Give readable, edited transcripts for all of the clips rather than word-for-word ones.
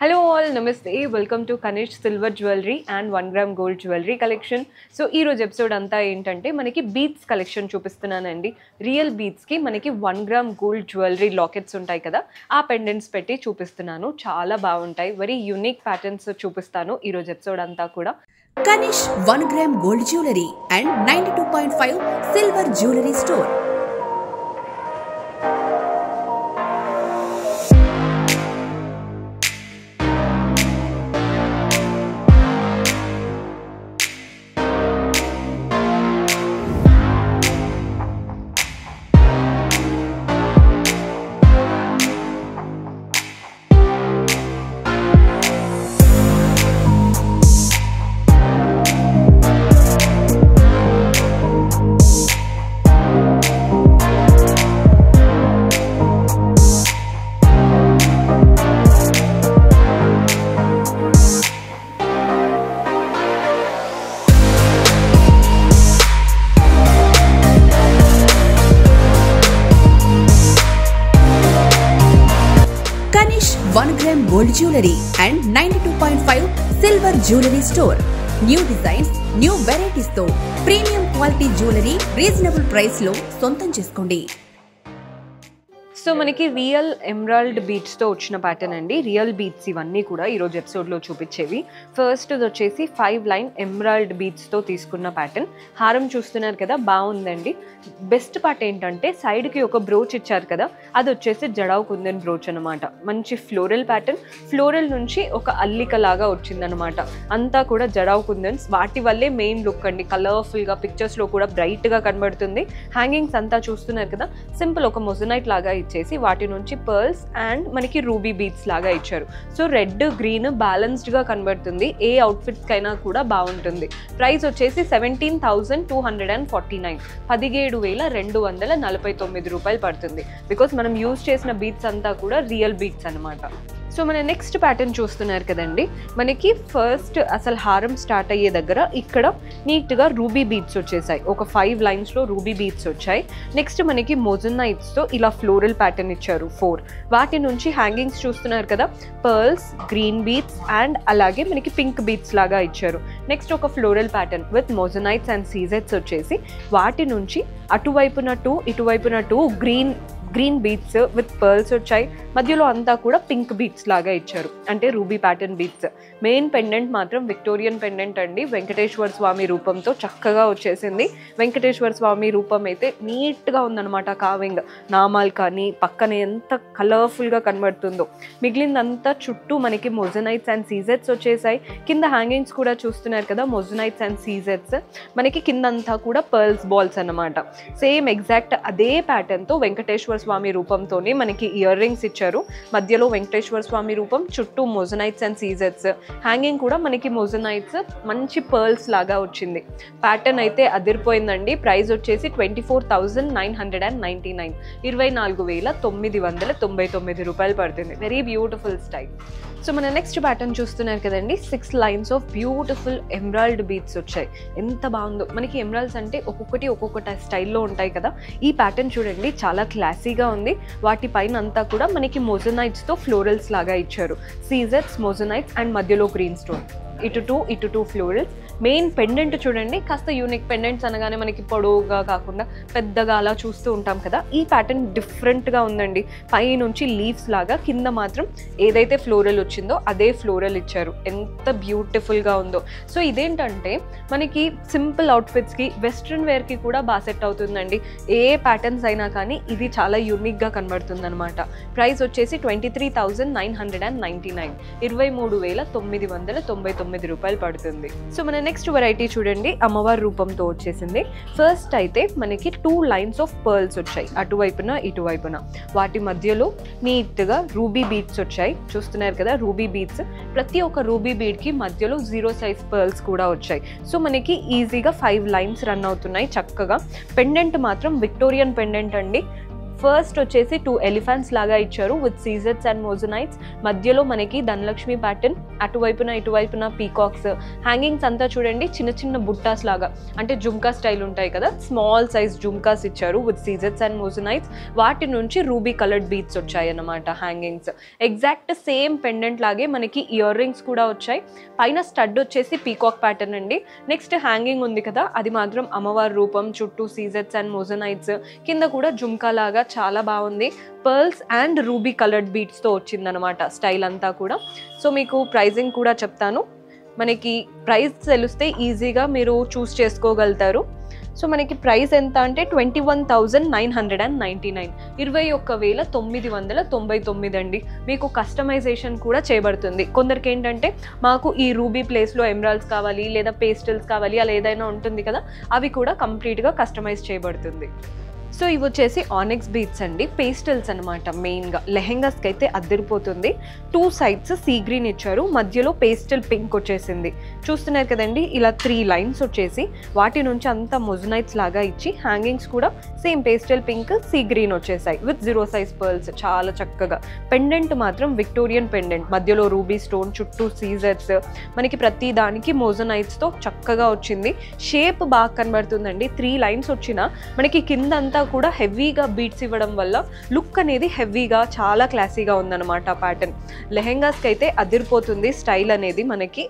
Hello all, Namaste. Welcome to Kanish Silver Jewelry and 1 gram Gold Jewelry collection. So ఈ రోజు episode అంతా ఏంటంటే మనకి బీట్స్ కలెక్షన్ చూపిస్తున్నానండి. రియల్ బీట్స్ కి మనకి 1 gram గోల్డ్ జ్యువెలరీ లాకెట్స్ ఉంటాయి కదా, ఆ పెండెంట్స్ పెట్టి చూపిస్తున్నాను. చాలా బాగుంటాయి, వెరీ యూనిక్ ప్యాటర్న్స్ చూపిస్తాను ఈ రోజు ఎపిసోడ్ అంతా కూడా. Kanish 1 gram gold jewelry and 92.5 silver jewelry store. Kanish 1 gram gold jewelry and 92.5 silver jewelry store. New designs, new varieties తో premium quality jewelry reasonable price లో సొంతం చేసుకోండి. సో మనకి రియల్ ఎమరాల్డ్ బీట్స్తో వచ్చిన ప్యాటర్న్ అండి. రియల్ బీట్స్ ఇవన్నీ కూడా ఈరోజు ఎపిసోడ్లో చూపించేవి. ఫస్ట్ వచ్చేసి 5 లైన్ ఎమరాల్డ్ బీట్స్తో తీసుకున్న ప్యాటర్న్. హారం చూస్తున్నారు కదా, బాగుందండి. బెస్ట్ పార్ట్ ఏంటంటే సైడ్కి ఒక బ్రోచ్ ఇచ్చారు కదా, అది వచ్చేసి జడావ్ కుందన్ బ్రోచ్ అనమాట. మంచి ఫ్లోరల్ ప్యాటర్న్, ఫ్లోరల్ నుంచి ఒక అల్లిక లాగా వచ్చిందనమాట. అంతా కూడా జడావ్ కుందన్స్, వాటి వల్లే మెయిన్ లుక్ అండి. కలర్ఫుల్గా పిక్చర్స్లో కూడా బ్రైట్గా కనబడుతుంది. హ్యాంగింగ్స్ అంతా చూస్తున్నారు కదా, సింపుల్ ఒక మొజనైట్ లాగా ఇచ్చేసి వాటి నుంచి పర్ల్స్ అండ్ మనకి రూబీ బీట్స్ లాగా ఇచ్చారు. సో రెడ్ గ్రీన్ బ్యాలెన్స్డ్గా కనబడుతుంది. ఏ అవుట్ఫిట్స్ కైనా కూడా బాగుంటుంది. ప్రైస్ వచ్చేసి 17,249, 17,249 రూపాయలు పడుతుంది. బికాస్ మనం యూజ్ చేసిన బీట్స్ అంతా కూడా రియల్ బీట్స్ అనమాట. సో మన నెక్స్ట్ ప్యాటర్న్ చూస్తున్నారు కదండి, మనకి ఫస్ట్ అసలు హారం స్టార్ట్ అయ్యే దగ్గర ఇక్కడ నీట్గా రూబీ బీట్స్ వచ్చేసాయి. ఒక 5 లైన్స్లో రూబీ బీట్స్ వచ్చాయి. నెక్స్ట్ మనకి మొజనైట్స్తో ఇలా ఫ్లోరల్ ప్యాటర్న్ ఇచ్చారు 4. వాటి నుంచి హ్యాంగింగ్స్ చూస్తున్నారు కదా, పర్ల్స్, గ్రీన్ బీట్స్ అండ్ అలాగే మనకి పింక్ బీట్స్ లాగా ఇచ్చారు. నెక్స్ట్ ఒక floral pattern with moissanites and సీజెట్స్ వచ్చేసి వాటి నుంచి అటువైపున 2 ఇటువైపున 2 గ్రీన్ బీట్స్ విత్ పర్ల్స్ వచ్చాయి. మధ్యలో అంతా కూడా పింక్ బీట్స్ లాగా ఇచ్చారు, అంటే ruby pattern beads. Main pendant మాత్రం విక్టోరియన్ పెండెంట్ అండి. వెంకటేశ్వర స్వామి రూపంతో చక్కగా వచ్చేసింది. వెంకటేశ్వర స్వామి రూపం అయితే నీట్గా ఉందన్నమాట. కావింగ్ నామాలు కానీ పక్కన ఎంత కలర్ఫుల్గా కనబడుతుందో. మిగిలిందంతా చుట్టూ మనకి మొజనైట్స్ అండ్ సీజెట్స్ వచ్చేసాయి. కింద హ్యాంగింగ్స్ కూడా చూస్తున్నారు కదా, మొజనైట్స్ అండ్ సీజెట్స్. మనకి కిందంతా కూడా పర్ల్స్ బాల్స్ అన్నమాట. సేమ్ ఎగ్జాక్ట్ అదే ప్యాటర్న్తో వెంకటేశ్వర స్వామి రూపంతోనే మనకి ఇయర్ రింగ్స్ ఇచ్చారు. మధ్యలో వెంకటేశ్వర స్వామి రూపం, చుట్టూ మొజనైట్స్ అండ్ సీజెట్స్. హ్యాంగింగ్ కూడా మనకి మొజనైట్స్ మంచి పర్ల్స్ లాగా వచ్చింది. ప్యాటర్న్ అయితే అదిరిపోయిందండి. ప్రైస్ వచ్చేసి 24,999, 24,999 రూపాయలు పడుతుంది. Very beautiful style. సో మన నెక్స్ట్ ప్యాటర్న్ చూస్తున్నారు కదండి, 6 lines of beautiful emerald beats వచ్చాయి. ఎంత బాగుందో. మనకి ఎమరాల్డ్స్ అంటే ఒక్కొక్కటి ఒక్కొక్క స్టైల్లో ఉంటాయి కదా, ఈ ప్యాటర్న్ చూడండి చాలా క్లాసీగా ఉంది. వాటి పైన అంతా కూడా మనకి మొజనైట్స్తో ఫ్లోరల్స్ లాగా ఇచ్చారు. సీజెట్స్, మొజనైట్స్ అండ్ మధ్యలో గ్రీన్ స్టోన్. ఇటు టూ ఫ్లోరల్స్. మెయిన్ పెండెంట్ చూడండి, కాస్త యూనిక్. పెండెంట్స్ అనగానే మనకి పొడవుగా కాకుండా పెద్దగా అలా చూస్తూ ఉంటాం కదా, ఈ ప్యాటర్న్ డిఫరెంట్గా ఉందండి. పై నుంచి లీవ్స్ లాగా, కింద మాత్రం ఏదైతే ఫ్లోరల్ వచ్చిందో అదే ఫ్లోరల్ ఇచ్చారు. ఎంత బ్యూటిఫుల్గా ఉందో. సో ఇదేంటంటే మనకి సింపుల్ అవుట్ఫిట్స్కి, వెస్ట్రన్ వేర్కి కూడా బాగా సెట్ అవుతుందండి. ఏ ప్యాటర్న్స్ అయినా కానీ ఇది చాలా యూనిక్గా కనబడుతుంది అనమాట. ప్రైస్ వచ్చేసి 23,999, 23,999 రూపాయలు పడుతుంది. సో మన నెక్స్ట్ వెరైటీ చూడండి, అమ్మవారి రూపంతో వచ్చేసింది. ఫస్ట్ అయితే మనకి 2 లైన్స్ ఆఫ్ పర్ల్స్ వచ్చాయి, అటువైపున ఇటువైపున. వాటి మధ్యలో నీట్గా రూబీ బీట్స్ వచ్చాయి. చూస్తున్నారు కదా రూబీ బీట్స్. ప్రతి ఒక్క రూబీ బీడ్కి మధ్యలో 0 సైజ్ పర్ల్స్ కూడా వచ్చాయి. సో మనకి ఈజీగా 5 లైన్స్ రన్ అవుతున్నాయి చక్కగా. పెండెంట్ మాత్రం విక్టోరియన్ పెండెంట్ అండి. ఫస్ట్ వచ్చేసి 2 ఎలిఫెంట్స్ లాగా ఇచ్చారు విత్ సీజెట్స్ అండ్ మోజనైట్స్. మధ్యలో మనకి ధనలక్ష్మి ప్యాటర్న్, అటువైపున ఇటువైపున పీకాక్స్. హ్యాంగింగ్స్ అంతా చూడండి చిన్న చిన్న బుట్టాస్ లాగా, అంటే జుమ్కా స్టైల్ ఉంటాయి కదా, స్మాల్ సైజ్ జుమ్కాస్ ఇచ్చారు విత్ సీజెట్స్ అండ్ మోజనైట్స్. వాటి నుంచి రూబీ కలర్డ్ బీట్స్ వచ్చాయి అన్నమాట హ్యాంగింగ్స్. ఎగ్జాక్ట్ సేమ్ పెండెంట్ లాగే మనకి ఇయర్ రింగ్స్ కూడా వచ్చాయి. పైన స్టడ్ వచ్చేసి పీకాక్ ప్యాటర్న్ అండి. నెక్స్ట్ హ్యాంగింగ్ ఉంది కదా, అది మాత్రం అమ్మవారి రూపం, చుట్టూ సీజెట్స్ అండ్ మోజనైట్స్, కింద కూడా జుమ్కా లాగా చాలా బాగుంది. పర్ల్స్ అండ్ రూబీ కలర్డ్ బీట్స్తో వచ్చిందనమాట స్టైల్ అంతా కూడా. సో మీకు ప్రైజింగ్ కూడా చెప్తాను, మనకి ప్రైస్ తెలిస్తే ఈజీగా మీరు చూస్ చేసుకోగలుగుతారు. సో మనకి ప్రైస్ ఎంత అంటే 21,999, 21,999 అండి. మీకు కస్టమైజేషన్ కూడా చేయబడుతుంది. కొందరికి ఏంటంటే మాకు ఈ రూబీ ప్లేస్లో ఎమరాల్డ్స్ కావాలి లేదా పేస్టల్స్ కావాలి అలా ఏదైనా ఉంటుంది కదా, అవి కూడా కంప్లీట్గా కస్టమైజ్ చేయబడుతుంది. సో ఇవి వచ్చేసి ఆనిక్స్ బీట్స్ అండి, పేస్టల్స్ అనమాట. మెయిన్గా లెహెంగాస్కి అయితే అద్దరిపోతుంది. 2 సైడ్స్ సీ గ్రీన్ ఇచ్చారు, మధ్యలో పేస్టల్ పింక్ వచ్చేసింది. చూస్తున్నారు కదండి, ఇలా 3 లైన్స్ వచ్చేసి వాటి నుంచి అంతా మొజనైట్స్ లాగా ఇచ్చి హ్యాంగింగ్స్ కూడా same pastel pink sea green వచ్చేసాయి విత్ 0 సైజ్ పర్ల్స్. చాలా చక్కగా. పెండెంట్ మాత్రం విక్టోరియన్ పెండెంట్, మధ్యలో రూబీ స్టోన్, చుట్టూ సీజర్స్, మనకి ప్రతి దానికి మోజనైట్స్తో చక్కగా వచ్చింది. షేప్ బాగా కనబడుతుందండి. 3 లైన్స్ వచ్చినా మనకి కింద కూడా హెవీగా బీట్స్ ఇవ్వడం వల్ల లుక్ అనేది హెవీగా చాలా క్లాసీగా ఉందన్నమాట ప్యాటర్న్. లెహెంగాస్కి అయితే అదిరిపోతుంది స్టైల్ అనేది మనకి.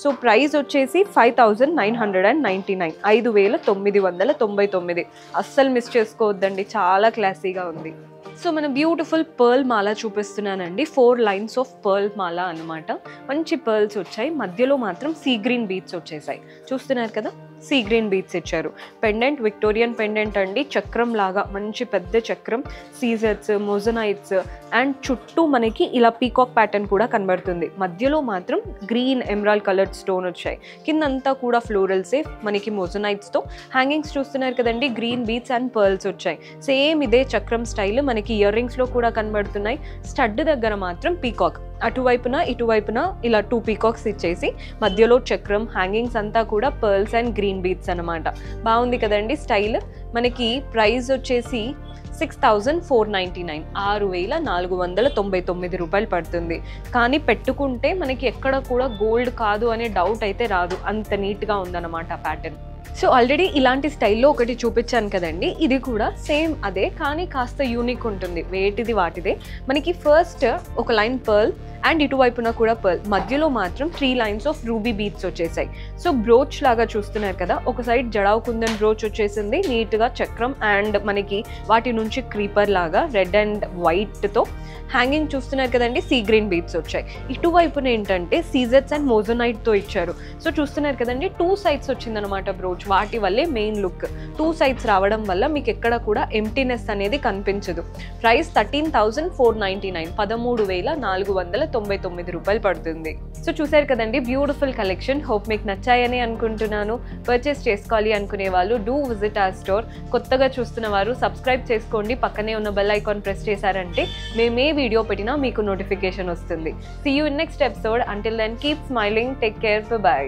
సో ప్రైస్ వచ్చేసి 5,999, 5,999. అస్సలు మిస్ చేసుకోవద్దండి, చాలా క్లాసీగా ఉంది. సో మన బ్యూటిఫుల్ పర్ల్ మాల చూపిస్తున్నానండి. 4 లైన్స్ ఆఫ్ పర్ల్ మాల అనమాట. మంచి పర్ల్స్ వచ్చాయి, మధ్యలో మాత్రం సీ గ్రీన్ బీట్స్ వచ్చేసాయి. చూస్తున్నారు కదా, సీ గ్రీన్ బీట్స్ ఇచ్చారు. పెండెంట్ విక్టోరియన్ పెండెంట్ అండి, చక్రం లాగా మంచి పెద్ద చక్రం, సీజర్స్, మోజనైట్స్ అండ్ చుట్టూ మనకి ఇలా పీకాక్ ప్యాటర్న్ కూడా కనబడుతుంది. మధ్యలో మాత్రం గ్రీన్ ఎమరాల్డ్ కలర్డ్ స్టోన్ వచ్చాయి. కిందంతా కూడా ఫ్లోరల్సే మనకి మోజనైట్స్తో. హ్యాంగింగ్స్ చూస్తున్నారు కదండి, గ్రీన్ బీట్స్ అండ్ పర్ల్స్ వచ్చాయి. సేమ్ ఇదే చక్రం స్టైల్ మనకి ఇయర్ రింగ్స్లో కూడా కనబడుతున్నాయి. స్టడ్ దగ్గర మాత్రం పీకాక్, అటువైపున ఇటువైపున ఇలా 2 పీకాక్స్ ఇచ్చేసి మధ్యలో చక్రం. హ్యాంగింగ్స్ అంతా కూడా పర్ల్స్ అండ్ గ్రీన్ బీట్స్ అనమాట. బాగుంది కదండి స్టైల్. మనకి ప్రైస్ వచ్చేసి 6,499, 6,499 రూపాయలు పడుతుంది. కానీ పెట్టుకుంటే మనకి ఎక్కడ కూడా గోల్డ్ కాదు అనే డౌట్ అయితే రాదు, అంత నీట్గా ఉందన్నమాట ప్యాటర్న్. సో ఆల్రెడీ ఇలాంటి స్టైల్లో ఒకటి చూపించాను కదండి, ఇది కూడా సేమ్ అదే కానీ కాస్త యూనిక్ ఉంటుంది. వేటిది వాటిదే. మనకి ఫస్ట్ ఒక లైన్ పర్ల్ అండ్ ఇటువైపున కూడా పర్ల్, మధ్యలో మాత్రం 3 లైన్స్ ఆఫ్ రూబీ బీట్స్ వచ్చేసాయి. సో బ్రోచ్ లాగా చూస్తున్నారు కదా, ఒక సైడ్ జడావ్ కుందన్ బ్రోచ్ వచ్చేసింది, నీట్గా చక్రం అండ్ మనకి వాటి నుంచి క్రీపర్ లాగా రెడ్ అండ్ వైట్తో. హ్యాంగింగ్ చూస్తున్నారు కదండి, సీ గ్రీన్ బీట్స్ వచ్చాయి. ఇటువైపున ఏంటంటే సీజెట్స్ అండ్ మోజనైట్తో ఇచ్చారు. సో చూస్తున్నారు కదండి, 2 సైడ్స్ వచ్చిందనమాట బ్రోచ్. వాటి వల్లే మెయిన్ లుక్. 2 సైడ్స్ రావడం వల్ల మీకు ఎక్కడ కూడా ఎంప్టీనెస్ అనేది కనిపించదు. ప్రైస్ 13,499, 13,499 రూపాయలు పడుతుంది. సో చూసారు కదండి, బ్యూటిఫుల్ కలెక్షన్. హోప్ మీకు నచ్చాయని అనుకుంటున్నాను. పర్చేస్ చేసుకోవాలి అనుకునే వాళ్ళు డూ విజిట్ అవర్ స్టోర్. కొత్తగా చూస్తున్న వారు సబ్స్క్రైబ్ చేసుకోండి, పక్కనే ఉన్న బెల్ ఐకాన్ ప్రెస్ చేశారంటే మేమే వీడియో పెట్టినా మీకు నోటిఫికేషన్ వస్తుంది. See you in next episode. Until then keep smiling, take care, by.